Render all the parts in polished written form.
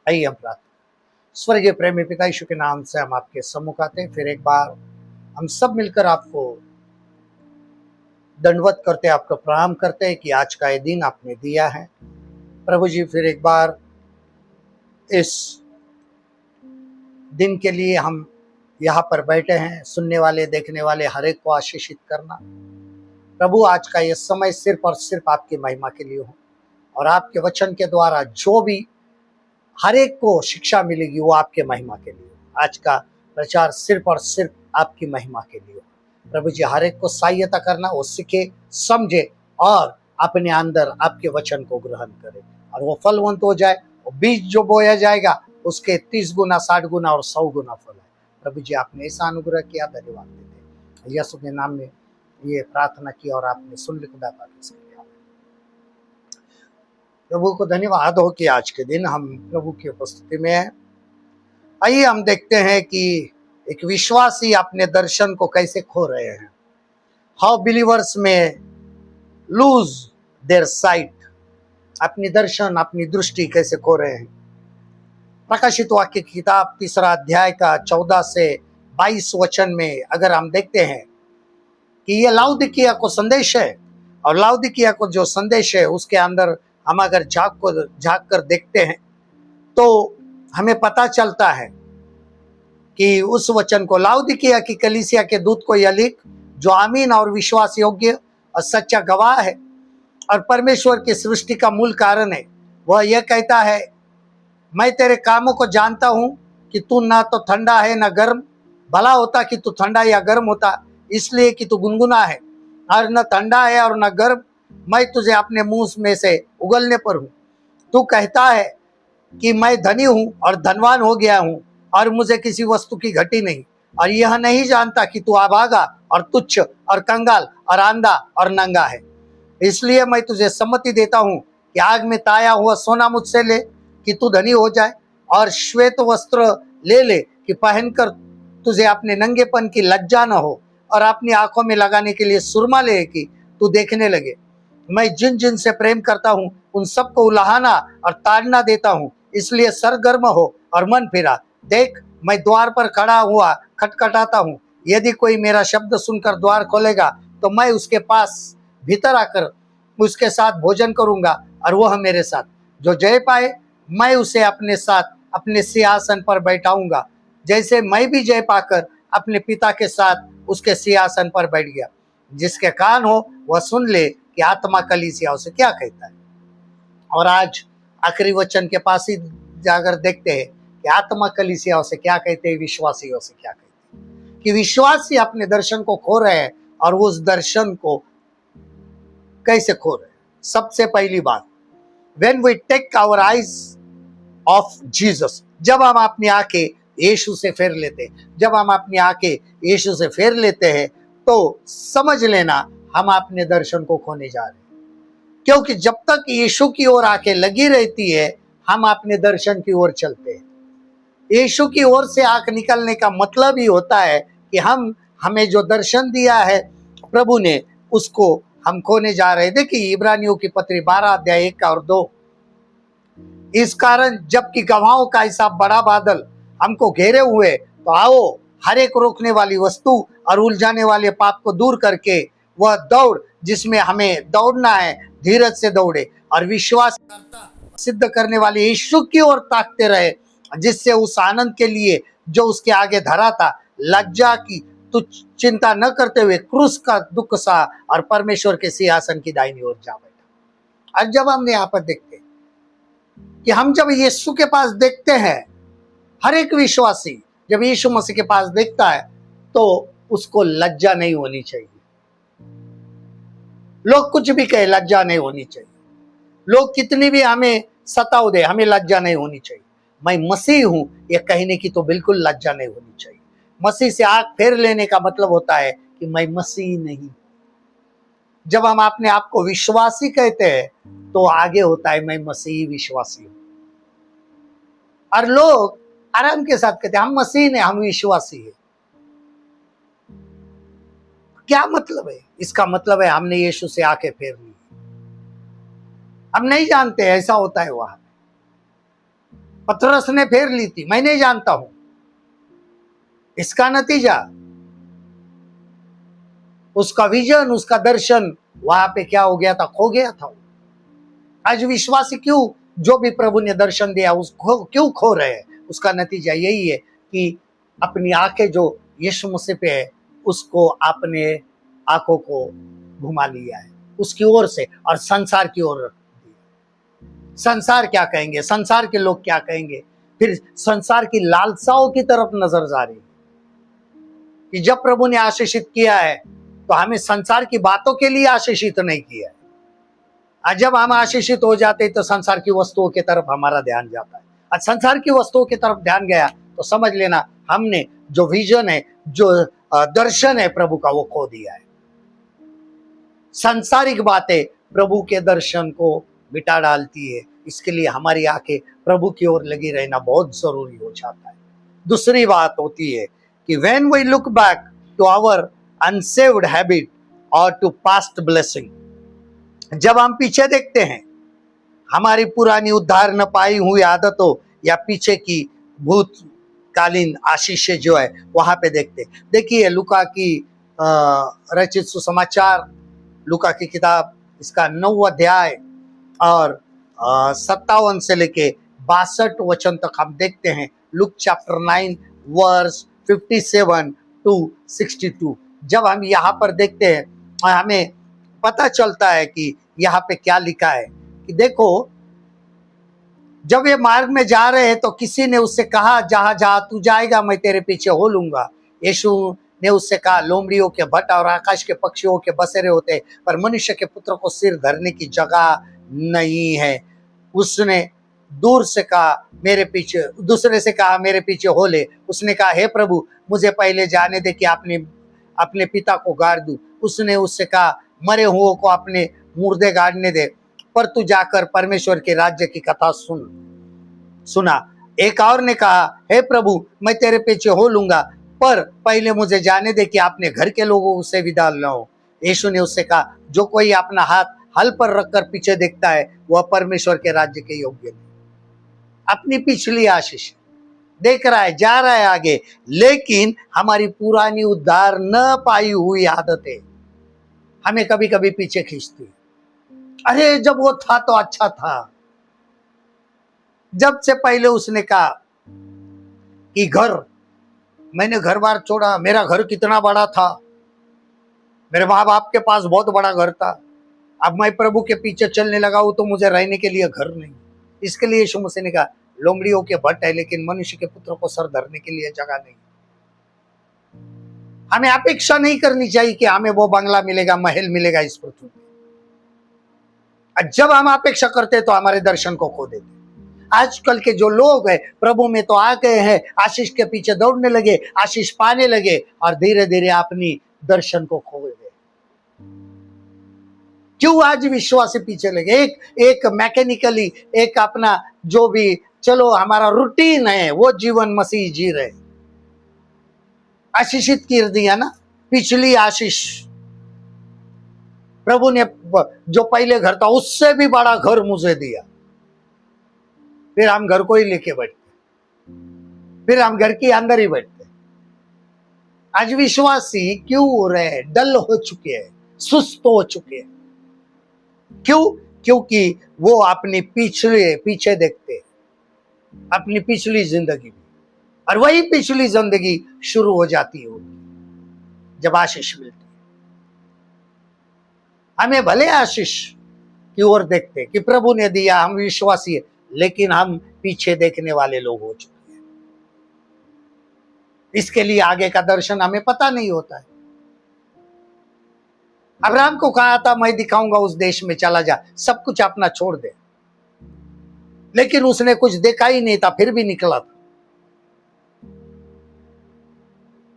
आइए हम प्रार्थना। स्वर्गीय प्रेमी पिता यीशु के नाम से हम आपके सम्मुख आते हैं। फिर एक बार हम सब मिलकर आपको दंडवत करते, आपका प्रणाम करते हैं कि आज का ये दिन आपने दिया है प्रभु जी। फिर एक बार इस दिन के लिए हम यहाँ पर बैठे हैं। सुनने वाले, देखने वाले हर एक को आशीषित करना प्रभु। आज का ये समय सिर्फ और सिर्फ आपकी महिमा के लिए हो, और आपके वचन के द्वारा जो भी हर एक को शिक्षा मिलेगी वो आपके महिमा के लिए हो। आज का प्रचार सिर्फ और सिर्फ आपकी महिमा के लिए हो प्रभु जी। हर एक को सहायता करना, वो सीखे, समझे और अपने अंदर आपके वचन को ग्रहण करे, और वो फलवंत हो जाए। वो बीज जो बोया जाएगा उसके 30 गुना, 60 गुना और 100 गुना फल है प्रभु जी। आपने ऐसा अनुग्रह किया, धन्यवाद देते हैं। यीशु के नाम में ये प्रार्थना की और आपने सुन ली। खुदा पाक प्रभु को धन्यवाद हो कि आज के दिन हम प्रभु की उपस्थिति में हैं। आइए हम देखते हैं कि एक विश्वासी अपने दर्शन को कैसे खो रहे हैं। हाउ बिलीवर्स में लूज देयर साइट, अपनी दर्शन, अपनी दृष्टि कैसे खो रहे हैं। प्रकाशित वाक्य की किताब 3 अध्याय का 14 से 22 वचन में अगर हम देखते हैं कि ये लाउदिकिया को संदेश है, और लाउदिकिया को जो संदेश है उसके अंदर हम अगर झांक कर देखते हैं तो हमें पता चलता है कि उस वचन को, लाउदिकिया की कलीसिया के दूत को यह लिख, जो आमीन और विश्वास योग्य और सच्चा गवाह है और परमेश्वर की सृष्टि का मूल कारण है, वह यह कहता है, मैं तेरे कामों को जानता हूं कि तू ना तो ठंडा है ना गर्म। भला होता कि तू ठंडा या गर्म होता, इसलिए कि तू गुनगुना है, और न ठंडा है और न गर्म। मैं तुझे अपने मुंह में से उगलने पर हूं। तू कहता है कि मैं धनी हूं और धनवान हो गया हूं, और मुझे किसी वस्तु की घटी नहीं, और यह नहीं जानता कि तू अभागा और तुच्छ और कंगाल और आंधा और नंगा है। इसलिए मैं तुझे सम्मति देता हूं कि आग में ताया हुआ सोना मुझसे ले कि तू धनी हो जाए, और श्वेत वस्त्र ले कि पहनकर तुझे अपने नंगेपन की लज्जा न हो, और अपनी आंखों में लगाने के लिए सुरमा ले कि तू देखने लगे। मैं जिन जिन से प्रेम करता हूं उन सबको उलाहना और ताड़ना देता हूं, इसलिए सरगर्म हो और मन फिरा। देख, मैं द्वार पर खड़ा हुआ खटखटाता हूं। यदि कोई मेरा शब्द सुनकर द्वार खोलेगा तो मैं उसके पास भीतर आकर उसके साथ भोजन करूंगा, और वह मेरे साथ। जो जय पाए मैं उसे अपने साथ अपने सिंहासन पर बैठाऊंगा, जैसे मैं भी जय पाकर अपने पिता के साथ उसके सिंहासन पर बैठ गया। जिसके कान हो वह सुन ले कि आत्मा कलीसियाओं से क्या कहता है। और आज आखिरी वचन के पास ही जाकर देखते हैं कि आत्मा कलीसियाओं से क्या कहते हैं, विश्वासियों से क्या कहते हैं। कि विश्वासी अपने दर्शन को खो रहे हैं, और उस दर्शन को कैसे खो रहे हैं। सबसे पहली बात, when we take our eyes off Jesus, जब हम अपनी आंखें यीशु से फेर लेते हैं, जब हम अपनी आंखें यीशु से फेर लेते हैं तो समझ लेना हम अपने दर्शन को खोने जा रहे हैं। क्योंकि जब तक यीशु की ओर आंखें लगी रहती है हम अपने दर्शन की ओर चलते हैं। यीशु की ओर से आंख निकलने का मतलब ही होता है कि हमें जो दर्शन दिया है प्रभु ने उसको हम खोने जा रहे हैं। देखिए इब्रानियों की पत्री 12 अध्याय 1 और 2, इस कारण जबकि गवाहों का ऐसा बड़ा बादल हमको घेरे हुए, तो आओ हर एक रोकने वाली वस्तु और उलझाने वाले पाप को दूर करके वह दौड़ जिसमें हमें दौड़ना है, धीरज से दौड़े, और विश्वास सिद्ध करने वाले यीशु की ओर ताकते रहे, जिससे उस आनंद के लिए जो उसके आगे धरा था, लज्जा की तो चिंता न करते हुए क्रूस का दुख सहा और परमेश्वर के सिंहासन की दाहिनी ओर जा बैठा। और जब हमने यहाँ पर देखते कि हम जब यीशु के पास देखते हैं, हर एक विश्वासी जब यीशु मसीह के पास देखता है तो उसको लज्जा नहीं होनी चाहिए। लोग कुछ भी कहे, लज्जा नहीं होनी चाहिए। लोग कितनी भी हमें सताओ दे, हमें लज्जा नहीं होनी चाहिए। मैं मसीह हूं ये कहने की तो बिल्कुल लज्जा नहीं होनी चाहिए। मसीह से आंख फेर लेने का मतलब होता है कि मैं मसीह नहीं। जब हम अपने आप को विश्वासी कहते हैं तो आगे होता है मैं मसीह विश्वासी हूं। और लोग आराम के साथ कहते हैं हम मसीह नहीं, हम विश्वासी है। क्या मतलब है? इसका मतलब है हमने यीशु से आंखें फेर ली। हम नहीं जानते ऐसा होता है वहां। पतरस ने फेर ली थी, मैं नहीं जानता हूं। इसका नतीजा, उसका विजन, उसका दर्शन वहां पे क्या हो गया था? खो गया था। आज विश्वासी क्यों, जो भी प्रभु ने दर्शन दिया उसको क्यों खो रहे हैं? उसका नतीजा यही है कि अपनी आंखें जो यीशु मसीह पे है, उसको अपने आंखों को घुमा लिया है उसकी ओर से, और संसार की ओर रख दिया। संसार क्या कहेंगे, संसार के लोग क्या कहेंगे, फिर संसार की लालसाओं की तरफ नजर जा रही है कि जब प्रभु ने आशीषित किया है तो हमें संसार की बातों के लिए आशीषित नहीं किया है। आज जब हम आशीषित हो जाते तो संसार की वस्तुओं की तरफ हमारा ध्यान जाता है। आज संसार की वस्तुओं की तरफ ध्यान गया तो समझ लेना हमने जो विजन है, जो दर्शन है प्रभु का, वो खो दिया है। सांसारिक बातें प्रभु के दर्शन को मिटा डालती है। इसके लिए हमारी आंखें प्रभु की ओर लगी रहना बहुत जरूरी हो जाता है। दूसरी बात होती है कि when we look back to our unsaved habit or to past blessing, जब हम पीछे देखते हैं हमारी पुरानी उद्धार न पाई हुई आदतों या पीछे की भूतकालीन आशीषें जो है वहां पे देखते। देखिए लूका की रचित सुसमाचार, लूका की किताब, इसका 9वां अध्याय और 57 से लेके 62 वचन तक हम देखते हैं। Look chapter 9 verse 57 to 62। जब हम यहाँ पर देखते हैं हमें पता चलता है कि यहाँ पे क्या लिखा है कि देखो, जब ये मार्ग में जा रहे हैं तो किसी ने उससे कहा, जहां जहां तू जाएगा मैं तेरे पीछे हो लूंगा। यीशु ने उससे कहा, लोमड़ियों के भट्ट और आकाश के पक्षियों के बसेरे होते, पर मनुष्य के पुत्र को सिर धरने की जगह नहीं है। उसने दूर से कहा मेरे पीछे, दूसरे से कहा मेरे पीछे हो ले। उसने कहा हे प्रभु मुझे पहले जाने दे कि अपने पिता को गाड़ दूं। उसने उससे कहा मरे हुओं को अपने मुर्दे गाड़ने दे, पर तू जाकर परमेश्वर के राज्य की कथा सुना। एक और ने कहा हे प्रभु मैं तेरे पीछे हो लूंगा, पर पहले मुझे जाने दे कि अपने घर के लोगों से विदा लो। यीशु ने उससे कहा जो कोई अपना हाथ हल पर रखकर पीछे देखता है वह परमेश्वर के राज्य के योग्य नहीं। अपनी पिछली आशीष देख रहा है, जा रहा है आगे, लेकिन हमारी पुरानी उद्धार न पाई हुई आदतें हमें कभी कभी पीछे खींचती। अरे जब वो था तो अच्छा था। जब से पहले उसने कहा कि मैंने घर बार छोड़ा, मेरा घर कितना बड़ा था, मेरे माँ बाप के पास बहुत बड़ा घर था, अब मैं प्रभु के पीछे चलने लगा हूं तो मुझे रहने के लिए घर नहीं। इसके लिए यीशु मसीह ने कहा लोमड़ियों के भट्ट है लेकिन मनुष्य के पुत्र को सर धरने के लिए जगह नहीं। हमें अपेक्षा नहीं करनी चाहिए कि हमें वो बंगला मिलेगा, महल मिलेगा इस पृथ्वी में। जब हम अपेक्षा करते तो हमारे दर्शन को खो देते। आजकल के जो लोग हैं प्रभु में तो आ गए हैं, आशीष के पीछे दौड़ने लगे, आशीष पाने लगे और धीरे धीरे अपनी दर्शन को खो गए। क्यों आज विश्वासी पीछे लगे? एक मैकेनिकली, एक अपना जो भी चलो हमारा रूटीन है वो जीवन मसीह जी रहे। आशीषित कर दिया ना पिछली आशीष। प्रभु ने जो पहले घर था उससे भी बड़ा घर मुझे दिया, फिर हम घर को ही लेके बैठते, फिर हम घर के अंदर ही बैठते। आज विश्वासी क्यों हो रहे हैं? डल हो चुके हैं, सुस्त हो चुके हैं। क्यों? क्योंकि वो अपनी पीछे देखते, अपनी पिछली जिंदगी में, और वही पिछली जिंदगी शुरू हो जाती है जब आशीष मिलती है। हमें भले आशीष की ओर देखते कि प्रभु ने दिया, हम विश्वासी है, लेकिन हम पीछे देखने वाले लोग हो चुके हैं। इसके लिए आगे का दर्शन हमें पता नहीं होता है। अब्राहम को कहा था मैं दिखाऊंगा उस देश में चला जा, सब कुछ अपना छोड़ दे, लेकिन उसने कुछ देखा ही नहीं था, फिर भी निकला था।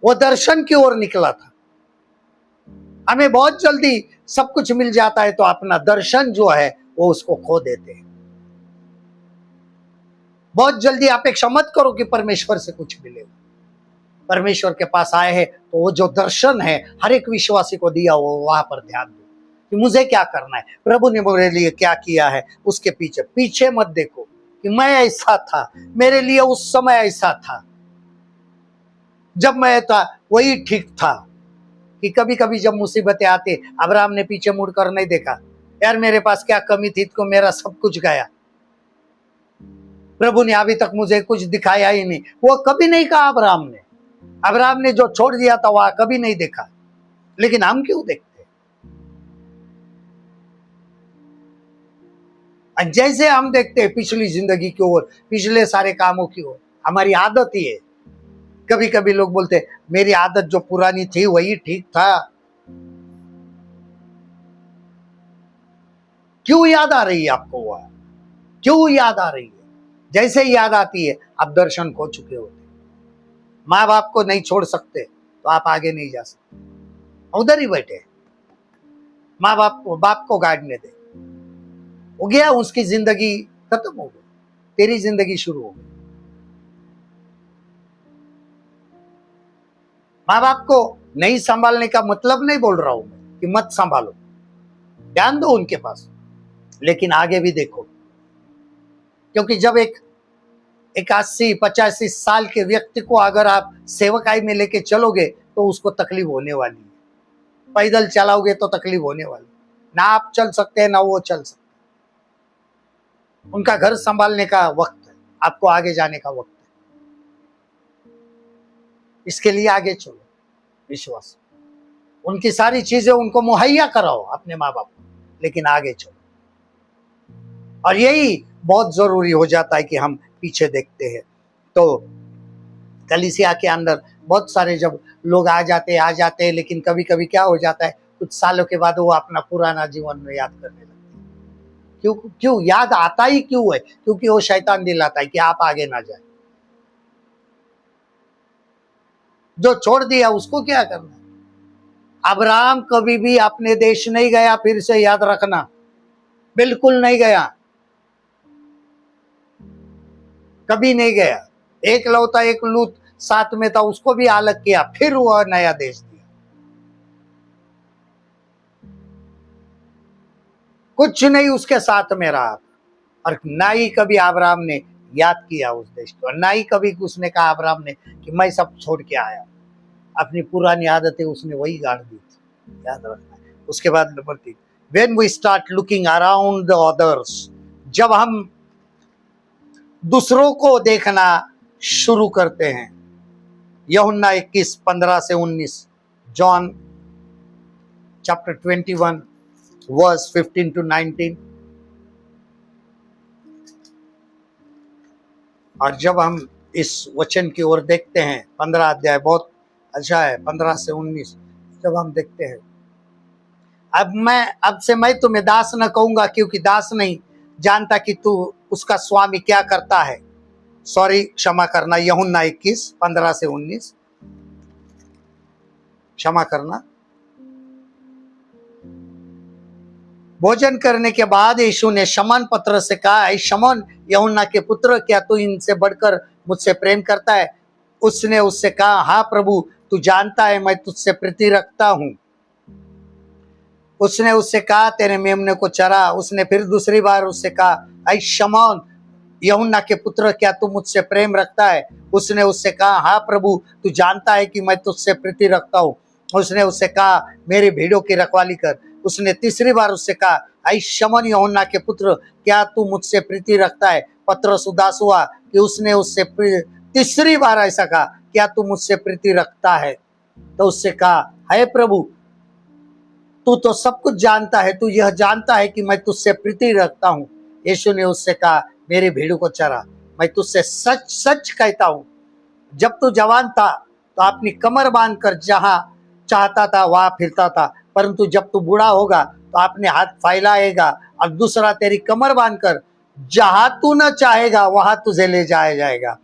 वो दर्शन की ओर निकला था। हमें बहुत जल्दी सब कुछ मिल जाता है तो अपना दर्शन जो है वो उसको खो देते हैं। बहुत जल्दी अपेक्षा मत करो कि परमेश्वर से कुछ मिलेगा। परमेश्वर के पास आए हैं तो वो जो दर्शन है हर एक विश्वासी को दिया, वो वहां पर ध्यान दो कि मुझे क्या करना है, प्रभु ने मेरे लिए क्या किया है, उसके पीछे मत देखो। कि मैं ऐसा था, मेरे लिए उस समय ऐसा था, जब मैं था वही ठीक था। कि कभी कभी जब मुसीबतें आती, अब्राहम ने पीछे मुड़कर नहीं देखा, यार मेरे पास क्या कमी थी तो मेरा सब कुछ गया, प्रभु ने अभी तक मुझे कुछ दिखाया ही नहीं। वो कभी नहीं कहा अब्राहम ने जो छोड़ दिया था वह कभी नहीं देखा। लेकिन हम क्यों देखते? जैसे हम देखते हैं पिछली जिंदगी की ओर, पिछले सारे कामों की ओर, हमारी आदत ही है। कभी कभी लोग बोलते हैं मेरी आदत जो पुरानी थी वही ठीक था। क्यों याद आ रही है आपको? वह क्यों याद आ रही है? जैसे याद आती है आप दर्शन खो चुके होते। माँ बाप को नहीं छोड़ सकते तो आप आगे नहीं जा सकते, उधर ही बैठे। माँ बाप को गाड़ने दे, हो गया, उसकी जिंदगी खत्म हो गई, तेरी जिंदगी शुरू हो गई। माँ बाप को नहीं संभालने का मतलब नहीं बोल रहा हूं मैं कि मत संभालो, ध्यान दो उनके पास, लेकिन आगे भी देखो। क्योंकि जब एक 80-85 साल के व्यक्ति को अगर आप सेवकाई में लेके चलोगे तो उसको तकलीफ होने वाली है। पैदल चलाओगे तो तकलीफ होने वाली, ना आप चल सकते हैं ना वो चल सकते। उनका घर संभालने का वक्त है, आपको आगे जाने का वक्त है। इसके लिए आगे चलो, विश्वास, उनकी सारी चीजें उनको मुहैया कराओ अपने माँ बाप को, लेकिन आगे चलो। और यही बहुत जरूरी हो जाता है कि हम पीछे देखते हैं। तो कलीसिया के अंदर बहुत सारे जब लोग आ जाते हैं, लेकिन कभी कभी क्या हो जाता है, कुछ सालों के बाद वो अपना पुराना जीवन में याद करने लगते हैं। क्यों याद आता ही क्यों है? क्योंकि वो शैतान दिलाता है कि आप आगे ना जाए। जो छोड़ दिया उसको क्या करना? अब्राहम कभी भी अपने देश नहीं गया, फिर से याद रखना, बिल्कुल नहीं गया, कभी नहीं गया। एक लौता एक लूत साथ में था, उसको भी अलग किया, फिर वह नया देश दिया। कुछ नहीं उसके साथ में रहा, और ना ही कभी अब्राहम ने याद किया उस देश को, ना ही कभी उसने कहा अब्राहम ने कि मैं सब छोड़ के आया। अपनी पुरानी आदतें उसने वही गाड़ दी थी, याद रखना। उसके बाद number 3, when we start looking around the others, जब हम दूसरों को देखना शुरू करते हैं। यूहन्ना 21:15 से 19, जॉन चैप्टर 21 वर्स 15 to 19। और जब हम इस वचन की ओर देखते हैं, 15 अध्याय बहुत अच्छा है, 15 से 19 जब हम देखते हैं, अब से मैं तुम्हें दास न कहूंगा, क्योंकि दास नहीं जानता कि तू उसका स्वामी क्या करता है। सॉरी, क्षमा करना, यूहन्ना 21:15 से 19, क्षमा करना। भोजन करने के बाद यीशु ने शमौन पतरस से कहा, ऐ शमौन, यूहन्ना के पुत्र, क्या तू इनसे बढ़कर मुझसे प्रेम करता है? उसने उससे कहा, हाँ प्रभु, तू जानता है मैं तुझसे प्रीति रखता हूं। उसने उससे कहा, तेरे मेमने को चरा। उसने फिर दूसरी बार उससे कहा, ऐ शमौन, यूहन्ना के पुत्र, क्या तू मुझसे प्रेम रखता है? उसने उससे कहा, हाँ प्रभु, तू जानता है कि मैं तुझसे प्रीति रखता हूँ। उसने उससे कहा, मेरी भेड़ों की रखवाली कर। उसने तीसरी बार उससे कहा, ऐ शमौन, यूहन्ना के पुत्र, क्या तू मुझसे प्रीति रखता है? पतरस उदास हुआ कि उसने उससे तीसरी बार ऐसा कहा, क्या तू मुझसे प्रीति रखता है? तो उससे कहा, हे प्रभु, तू तो सब कुछ जानता है, तू यह जानता है कि मैं तुझसे प्रीति रखता हूँ। यीशु ने उससे कहा, मेरी भेड़ों को चरा। मैं तुझसे सच सच कहता हूँ, जब तू जवान था तो अपनी कमर बांधकर जहां चाहता था वहां फिरता था, परंतु जब तू बूढ़ा होगा तो अपने हाथ फैलाएगा और दूसरा तेरी कमर बांधकर जहां तू न चाहेगा वहां तुझे ले जाया जाएगा।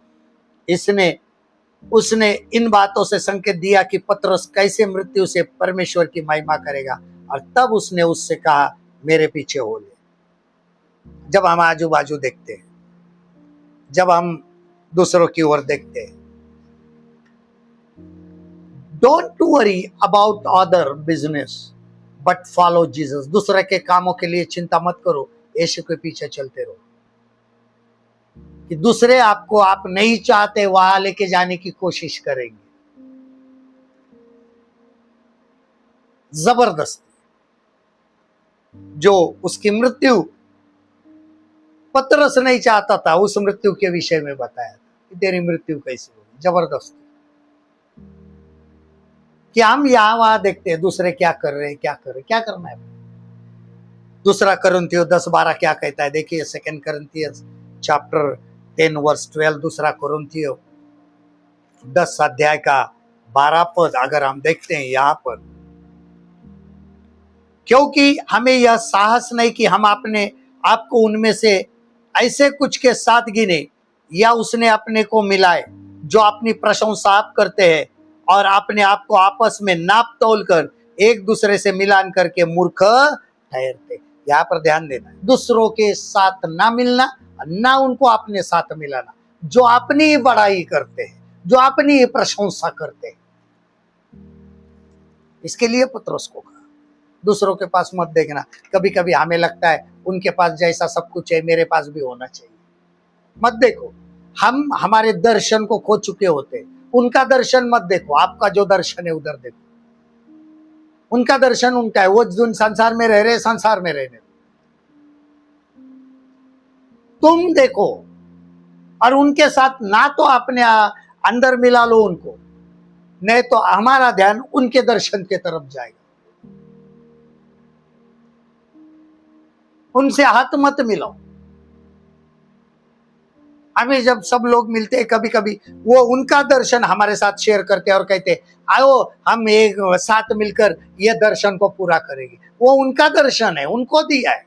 उसने इन बातों से संकेत दिया कि पतरस कैसे मृत्यु से परमेश्वर की महिमा करेगा, और तब उसने उससे कहा, मेरे पीछे हो ले। जब हम आजू बाजू देखते हैं, जब हम दूसरों की ओर देखते हैं, don't worry about other business but follow Jesus. दूसरे के कामों के लिए चिंता मत करो, यीशु के पीछे चलते रहो। कि दूसरे आपको आप नहीं चाहते वहां लेके जाने की कोशिश करेंगे, जबरदस्ती। जो उसकी मृत्यु पतरस नहीं चाहता था, उस मृत्यु के विषय में बताया था कि तेरी मृत्यु कैसी होगी, जबरदस्ती। कि हम यहां वहां देखते हैं दूसरे क्या कर रहे हैं, क्या कर रहे हैं, क्या करना है। दूसरा कुरिन्थियों 10:12 क्या कहता है, देखिए 2 Corinthians chapter 10 verse 12, दूसरा कुरिन्थियों 10 अध्याय का 12 पद अगर हम देखते हैं यहां पर, क्योंकि हमें यह साहस नहीं कि हम अपने आपको उनमें से ऐसे कुछ के साथ गिने या उसने अपने को मिलाए जो अपनी प्रशंसा आप करते हैं और अपने आप को आपस में नाप तोल कर एक दूसरे से मिलान करके मूर्ख ठहरते। यहाँ पर ध्यान देना, दूसरों के साथ ना मिलना, ना उनको अपने साथ मिलाना, जो अपनी ही बड़ाई करते हैं, जो अपनी ही प्रशंसा करते हैं। इसके लिए पतरस को कहा दूसरों के पास मत देखना। कभी कभी हमें लगता है उनके पास जैसा सब कुछ है मेरे पास भी होना चाहिए, मत देखो। हम हमारे दर्शन को खो चुके होते, उनका दर्शन मत देखो, आपका जो दर्शन है उधर देखो। उनका दर्शन उनका है, वो जो संसार में रह रहे संसार में रहने, तुम देखो। और उनके साथ ना तो अपने अंदर मिला लो उनको, नहीं तो हमारा ध्यान उनके दर्शन की तरफ जाएगा। उनसे हाथ मत मिलाओ। हमें जब सब लोग मिलते हैं कभी कभी वो उनका दर्शन हमारे साथ शेयर करते हैं और कहते आओ हम एक साथ मिलकर ये दर्शन को पूरा करेंगे। वो उनका दर्शन है, उनको दिया है।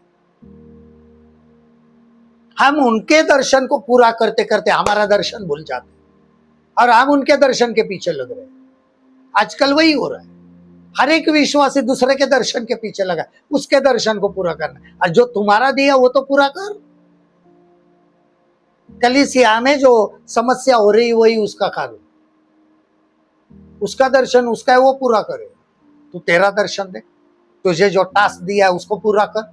हम उनके दर्शन को पूरा करते करते हमारा दर्शन भूल जाते और हम उनके दर्शन के पीछे लग रहे हैं। आजकल वही हो रहा है, हर एक विश्वासी दूसरे के दर्शन के पीछे लगा, उसके दर्शन को पूरा करना। और जो तुम्हारा दिया वो तो पूरा कर। कलीसिया में जो समस्या हो रही वही उसका कारण, उसका दर्शन उसका है, वो पूरा करे। तू तेरा दर्शन दे, तुझे जो टास्क दिया है उसको पूरा कर।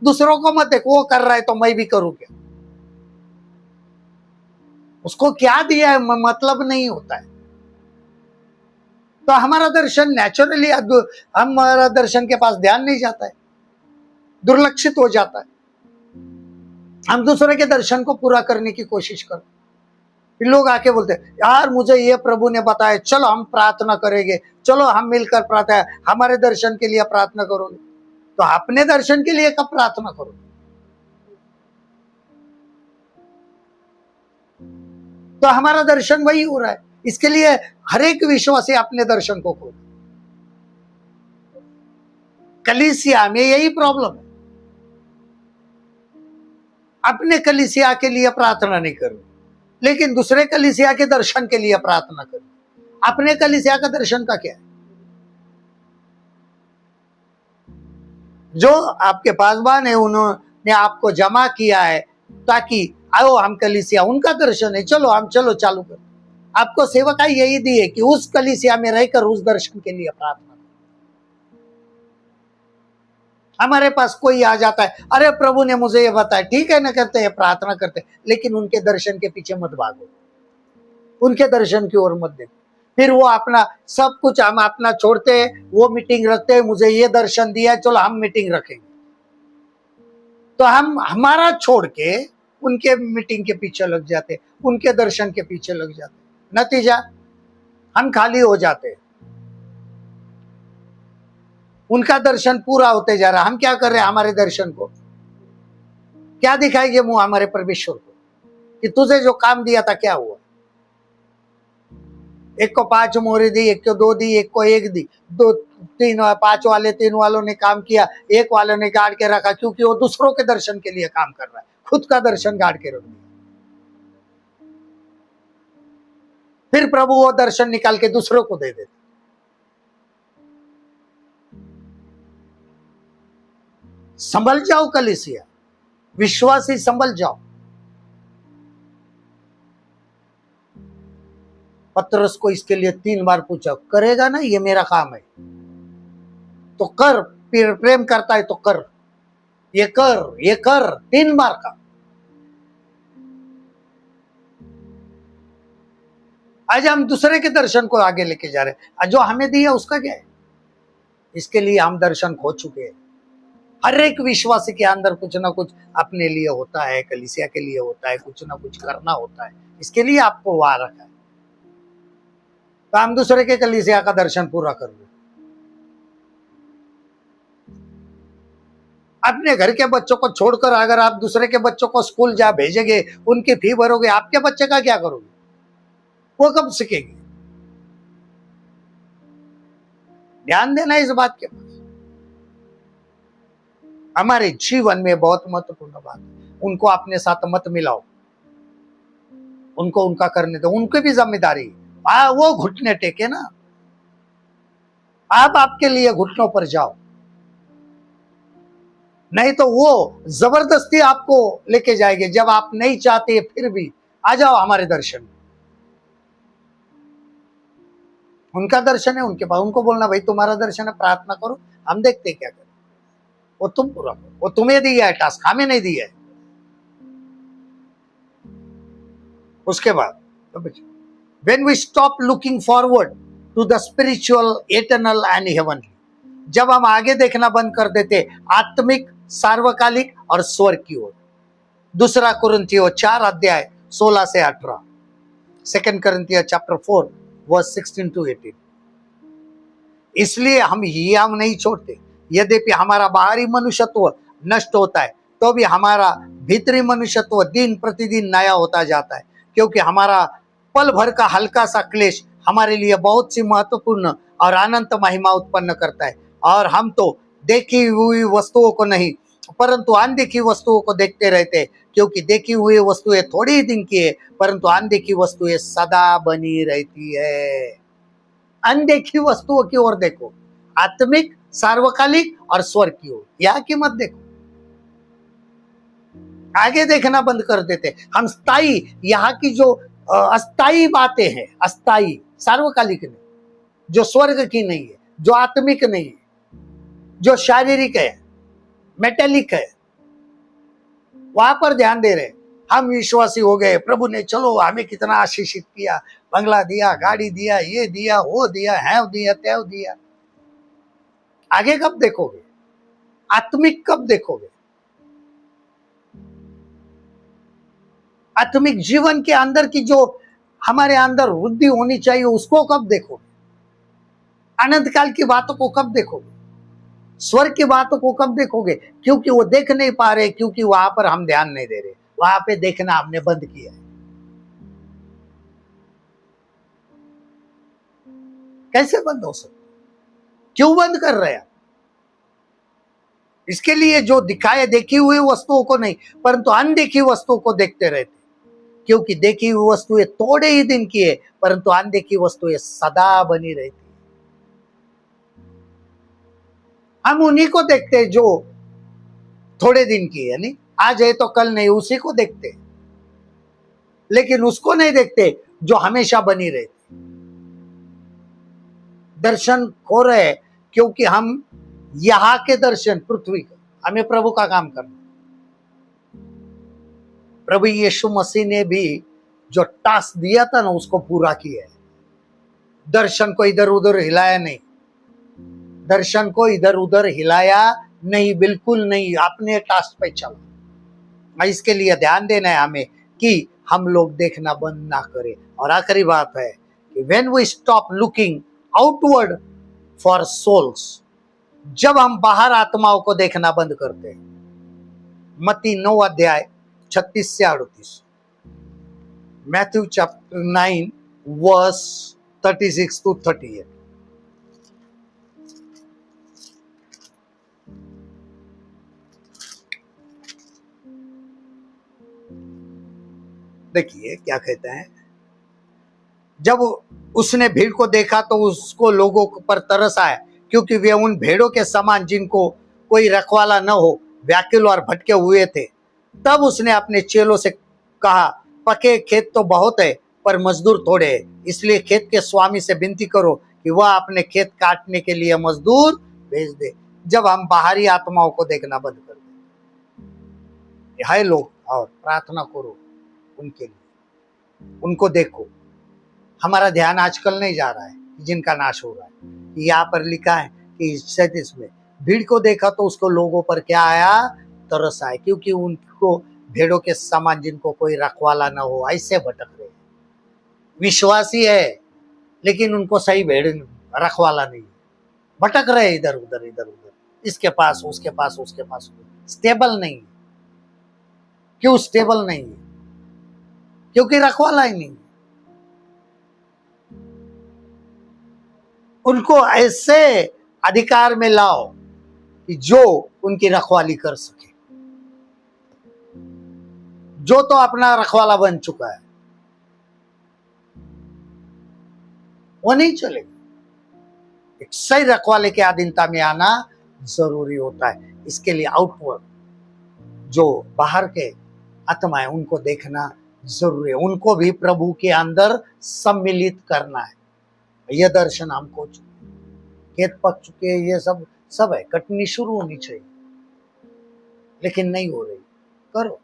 दूसरों को मत देख, वो कर रहा है तो मैं भी करूं क्या। उसको क्या दिया है मतलब नहीं होता है। तो हमारा दर्शन नेचुरली, हमारा दर्शन के पास ध्यान नहीं जाता है, दुर्लक्षित हो जाता है। हम दूसरे के दर्शन को पूरा करने की कोशिश करते। लोग आके बोलते यार मुझे ये प्रभु ने बताया, चलो हम प्रार्थना करेंगे, चलो हम मिलकर प्रार्थना, हमारे दर्शन के लिए प्रार्थना करोगे। तो अपने दर्शन के लिए कब प्रार्थना करोगे? तो हमारा दर्शन वही हो रहा है। इसके लिए हर एक विश्वासी अपने दर्शन को खोले। कलीसिया में यही प्रॉब्लम है, अपने कलीसिया के लिए प्रार्थना नहीं करो, लेकिन दूसरे कलीसिया के दर्शन के लिए प्रार्थना करो। अपने कलीसिया का दर्शन का क्या है? जो आपके पासवान है उन्होंने आपको जमा किया है ताकि आओ हम कलीसिया, उनका दर्शन है, चलो हम चलो चालू करो। आपको सेवकाई यही दी है कि उस कलीसिया में रहकर उस दर्शन के लिए प्रार्थना। हमारे पास कोई आ जाता है, अरे प्रभु ने मुझे ये बताया, ठीक है ना, करते हैं प्रार्थना करते हैं, लेकिन उनके दर्शन के पीछे मत भागो, उनके दर्शन की ओर मत देखो। फिर वो अपना सब कुछ हम अपना छोड़ते हैं, वो मीटिंग रखते हैं, मुझे ये दर्शन दिया है चलो हम मीटिंग रखेंगे। तो हम हमारा छोड़ के उनके मीटिंग के पीछे लग जाते, उनके दर्शन के पीछे लग जाते, नतीजा हम खाली हो जाते। उनका दर्शन पूरा होते जा रहा, हम क्या कर रहे हैं? हमारे दर्शन को क्या दिखाएंगे मुंह हमारे परमेश्वर को कि तुझे जो काम दिया था क्या हुआ? एक को 5 मोहरें दी, एक को 2 दी, एक को 1 दी, 2 3 5 वाले 3 वालों ने काम किया, एक वाले ने गाड़ के रखा, क्योंकि वो दूसरों के दर्शन के लिए काम कर रहा है, खुद का दर्शन गाड़ के रख दिया। फिर प्रभु वो दर्शन निकाल के दूसरों को दे देते। संभल जाओ कलीसिया, विश्वासी संभल जाओ। पतरस को इसके लिए 3 बार पूछा, करेगा ना, ये मेरा काम है तो कर, प्रेम करता है तो कर, ये कर, ये कर, 3 बार का। आज हम दूसरे के दर्शन को आगे लेके जा रहे हैं, जो हमें दिया उसका क्या है? इसके लिए हम दर्शन खो चुके हैं। हर एक विश्वासी के अंदर कुछ ना कुछ अपने लिए होता है, कलीसिया के लिए होता है, कुछ ना कुछ करना होता है, इसके लिए आपको वहां रखा है। तो हम दूसरे के कलीसिया का दर्शन पूरा कर लो। अपने घर के बच्चों को छोड़कर अगर आप दूसरे के बच्चों को स्कूल जा भेजेंगे, उनकी फी भरोगे, आपके बच्चे का क्या करोगे? वो कब सीखेंगे? ध्यान देना इस बात के पास। हमारे जीवन में बहुत महत्वपूर्ण बात है, उनको अपने साथ मत मिलाओ, उनको उनका करने दो, उनकी भी जिम्मेदारी। वो घुटने टेके ना, आप आपके लिए घुटनों पर जाओ, नहीं तो वो जबरदस्ती आपको लेके जाएंगे। जब आप नहीं चाहते फिर भी आ जाओ हमारे दर्शन में। उनका दर्शन है, उनके पास, उनको बोलना भाई तुम्हारा दर्शन है, प्रार्थना करो, हम देखते क्या करें। वो तुम पूरा करो, वो तुम्हें दिया है टास्क, हमें नहीं दिया है। उसके बाद when we stop looking forward to the spiritual, eternal and heavenly, जब हम आगे देखना बंद कर देते आत्मिक, सार्वकालिक और स्वर्ग की ओर। दूसरा कुरिन्थियों 4 अध्याय 16 से 18, सेकंड कुरिन्थियों चैप्टर 4 वर्स 16 to 18। इसलिए हम नहीं छोड़ते, यद्यपि हमारा बाहरी मनुष्यत्व नष्ट होता है तो भी हमारा भीतरी मनुष्यत्व दिन प्रतिदिन नया होता जाता है, क्योंकि हमारा पल भर का हल्का सा क्लेश हमारे लिए बहुत सी महत्वपूर्ण और अनंत महिमा उत्पन्न करता है। और हम तो देखी हुई वस्तुओं को नहीं परंतु अनदेखी वस्तुओं को देखते रहते हैं, क्योंकि देखी हुई वस्तुएं थोड़ी ही दिन की है, परंतु अनदेखी वस्तुएं सदा बनी रहती है। अनदेखी वस्तुओं की ओर देखो, आत्मिक, सार्वकालिक और स्वर्ग की ओर, यहाँ की मत देखो। आगे देखना बंद कर देते हम। स्थायी, यहाँ की जो अस्थाई बातें हैं, अस्थाई, सार्वकालिक नहीं, जो स्वर्ग की नहीं है, जो आत्मिक नहीं है, जो शारीरिक है, मेटेलिक है, वहां पर ध्यान दे रहे। हम विश्वासी हो गए, प्रभु ने चलो हमें कितना आशीषित किया, बंगला दिया, गाड़ी दिया, ये दिया, वो दिया, है दिया, त्यों दिया। आगे कब देखोगे? आत्मिक कब देखोगे? आत्मिक जीवन के अंदर की जो हमारे अंदर वृद्धि होनी चाहिए उसको कब देखोगे? अनंत काल की बातों को कब देखोगे? स्वर्ग की बातों को कब देखोगे? क्योंकि वो देख नहीं पा रहे, क्योंकि वहां पर हम ध्यान नहीं दे रहे, वहां पे देखना हमने बंद किया है। कैसे बंद हो सकता? क्यों बंद कर रहे हैं? इसके लिए जो दिखाए देखी हुई वस्तुओं को नहीं परंतु अनदेखी वस्तुओं को देखते रहते, क्योंकि देखी हुई वस्तुएं थोड़े ही दिन की है परंतु अनदेखी वस्तुएं सदा बनी रहती। हम उन्हीं को देखते हैं जो थोड़े दिन की है, नहीं आज है तो कल नहीं, उसी को देखते, लेकिन उसको नहीं देखते जो हमेशा बनी रहती। दर्शन खो रहे क्योंकि हम यहाँ के दर्शन, पृथ्वी का, हमें प्रभु का काम करना। प्रभु यीशु मसीह ने भी जो टास्क दिया था ना उसको पूरा किया है। दर्शन को इधर उधर हिलाया नहीं, दर्शन को इधर उधर हिलाया नहीं, बिल्कुल नहीं, अपने टास्क पे चलो। इसके लिए ध्यान देना है हमें कि हम लोग देखना बंद ना करें। और आखिरी बात है कि when we stop looking outward for souls, जब हम बाहर आत्माओं को देखना बंद करते हैं। मत्ती 9 अध्याय 36 से 38, मैथ्यू चैप्टर 9 वर्स 36 to 38। देखिए क्या कहता है। जब उसने भीड़ को देखा तो उसको लोगों पर तरस आया, क्योंकि वे उन भेड़ों के समान जिनको कोई रखवाला न हो व्याकुल और भटके हुए थे। तब उसने अपने चेलों से कहा, पके खेत तो बहुत है पर मजदूर थोड़े हैं, इसलिए खेत के स्वामी से विनती करो कि वह अपने खेत काटने के लिए मजदूर भेज दे। जब हम बाहरी आत्माओं को देखना बंद कर दें, हाय लोग, और प्रार्थना करो उनके लिए, उनको देखो। हमारा ध्यान आजकल नहीं जा रहा है जिनका नाश हो रहा है। यहाँ पर लिखा है कि 37 में भीड़ को देखा तो उसको लोगों पर क्या आया, तरस आया, क्योंकि उनको भेड़ों के समान जिनको कोई रखवाला ना हो ऐसे भटक रहे। विश्वासी है लेकिन उनको सही भेड़ रखवाला नहीं, भटक रहे इधर उधर इधर उधर, इसके पास उसके पास उसके पास, स्टेबल नहीं है। क्यों स्टेबल नहीं है? क्योंकि रखवाला ही नहीं। उनको ऐसे अधिकार में लाओ कि जो उनकी रखवाली कर सके। जो तो अपना रखवाला बन चुका है वो नहीं चलेगा। एक सही रखवाले के अधीनता में आना जरूरी होता है। इसके लिए आउटवर्ड जो बाहर के आत्मा है उनको देखना जरूरी है, उनको भी प्रभु के अंदर सम्मिलित करना है। यह दर्शन हमको खेत पक चुके, ये सब है, कटनी शुरू होनी चाहिए लेकिन नहीं हो रही। करो।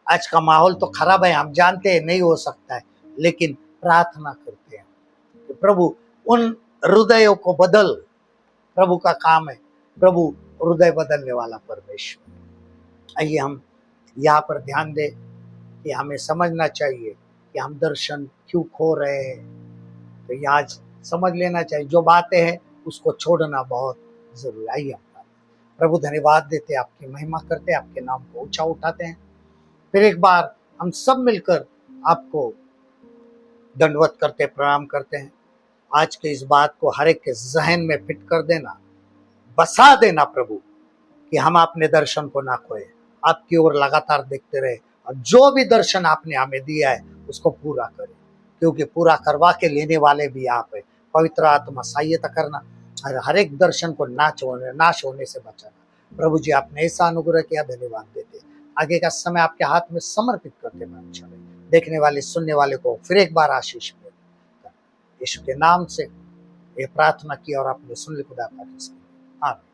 आज का माहौल तो खराब है, हम जानते हैं नहीं हो सकता है, लेकिन प्रार्थना करते हैं कि प्रभु उन हृदयों को बदल। प्रभु का काम है, प्रभु हृदय बदलने वाला परमेश्वर। आइए हम यहाँ पर ध्यान दें कि हमें समझना चाहिए कि हम दर्शन क्यों खो रहे हैं। तो ये आज समझ लेना चाहिए, जो बातें हैं उसको छोड़ना बहुत जरूरी। आइए हम प्रभु धन्यवाद देते, आपकी महिमा करते, आपके नाम को ऊंचा उठाते हैं। फिर एक बार हम सब मिलकर आपको दंडवत करते, प्रणाम करते हैं। आज के इस बात को हर एक के जहन में फिट कर देना, बसा देना प्रभु, कि हम अपने दर्शन को ना खोए, आपकी ओर लगातार देखते रहे और जो भी दर्शन आपने हमें दिया है उसको पूरा करें, क्योंकि पूरा करवा के लेने वाले भी आप है। पवित्र आत्मा सहायता करना और हर एक दर्शन को नाश होने से बचाना। प्रभु जी आपने ऐसा अनुग्रह किया, धन्यवाद देते। आगे का समय आपके हाथ में समर्पित करते हैं। देखने वाले सुनने वाले को फिर एक बार आशीष मिले। यीशु के नाम से ये प्रार्थना की और आपने सुन ली खुदा का। आमीन।